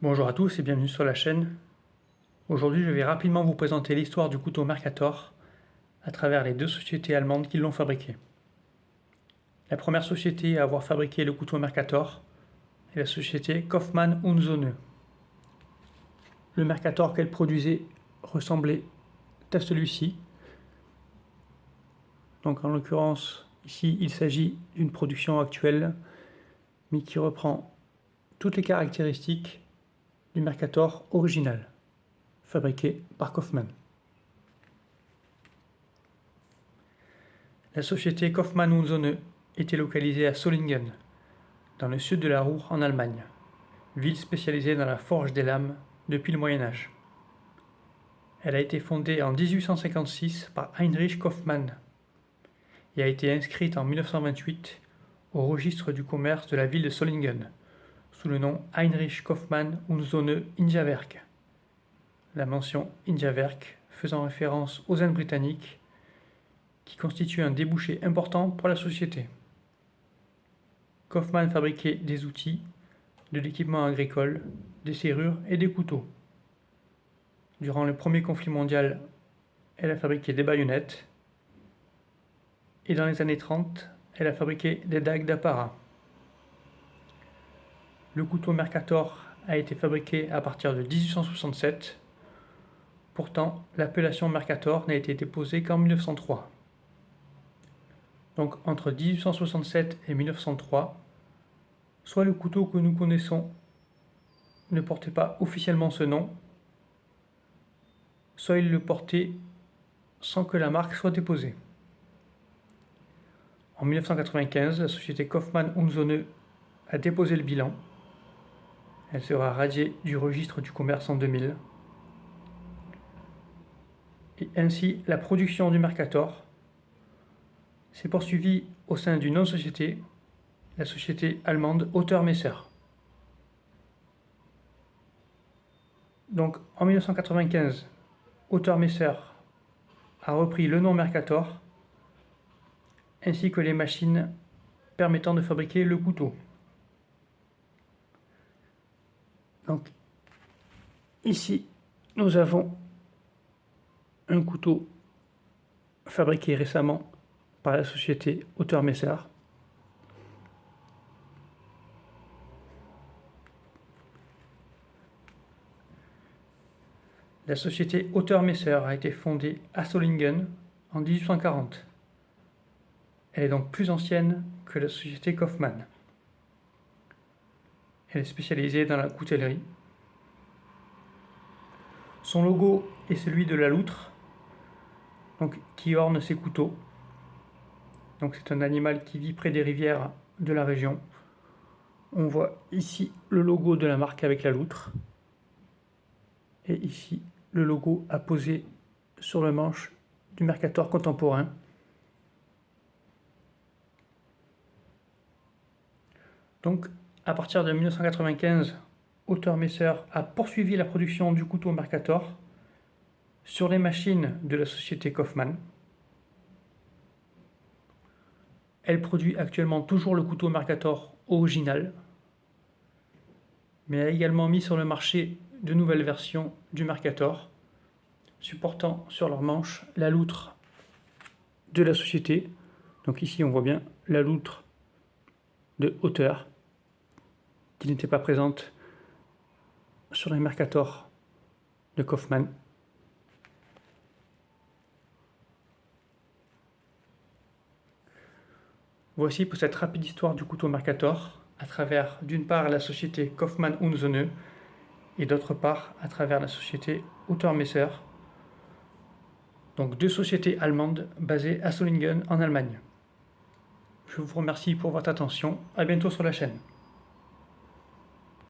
Bonjour à tous et bienvenue sur la chaîne. Aujourd'hui, je vais rapidement vous présenter l'histoire du couteau Mercator à travers les deux sociétés allemandes qui l'ont fabriqué. La première société à avoir fabriqué le couteau Mercator est la société Kaufmann und Söhne. Le Mercator qu'elle produisait ressemblait à celui-ci. Donc en l'occurrence, ici, il s'agit d'une production actuelle, mais qui reprend toutes les caractéristiques du Mercator original, fabriqué par Kaufmann. La société Kaufmann und Söhne était localisée à Solingen, dans le sud de la Ruhr en Allemagne, ville spécialisée dans la forge des lames depuis le Moyen Âge. Elle a été fondée en 1856 par Heinrich Kaufmann et a été inscrite en 1928 au registre du commerce de la ville de Solingen, sous le nom Heinrich Kaufmann und Söhne Injawerk. La mention Injawerk faisant référence aux Indes britanniques qui constituent un débouché important pour la société. Kaufmann fabriquait des outils, de l'équipement agricole, des serrures et des couteaux. Durant le premier conflit mondial, elle a fabriqué des baïonnettes et dans les années 30, elle a fabriqué des dagues d'apparat. Le couteau Mercator a été fabriqué à partir de 1867. Pourtant, l'appellation Mercator n'a été déposée qu'en 1903. Donc entre 1867 et 1903, soit le couteau que nous connaissons ne portait pas officiellement ce nom, soit il le portait sans que la marque soit déposée. En 1995, la société Kaufmann und Söhne a déposé le bilan. Elle sera radiée du registre du commerce en 2000. Et ainsi, la production du Mercator s'est poursuivie au sein d'une autre société, la société allemande Otter Messer. Donc en 1995, Otter Messer a repris le nom Mercator ainsi que les machines permettant de fabriquer le couteau. Donc ici, nous avons un couteau fabriqué récemment par la société Otter Messer. La société Otter Messer a été fondée à Solingen en 1840. Elle est donc plus ancienne que la société Kaufmann. Elle est spécialisée dans la coutellerie. Son logo est celui de la loutre, donc, qui orne ses couteaux. Donc c'est un animal qui vit près des rivières de la région. On voit ici le logo de la marque avec la loutre. Et ici, le logo apposé sur le manche du Mercator contemporain. Donc, à partir de 1995, Otter Messer a poursuivi la production du couteau Mercator sur les machines de la société Kaufmann. Elle produit actuellement toujours le couteau Mercator original, mais a également mis sur le marché de nouvelles versions du Mercator, supportant sur leur manche la loutre de la société. Donc ici on voit bien la loutre de Otter, qui n'était pas présente sur les Mercator de Kaufmann. Voici pour cette rapide histoire du couteau Mercator, à travers d'une part la société Kaufmann und Söhne et d'autre part à travers la société Otter Messer, donc deux sociétés allemandes basées à Solingen en Allemagne. Je vous remercie pour votre attention, à bientôt sur la chaîne.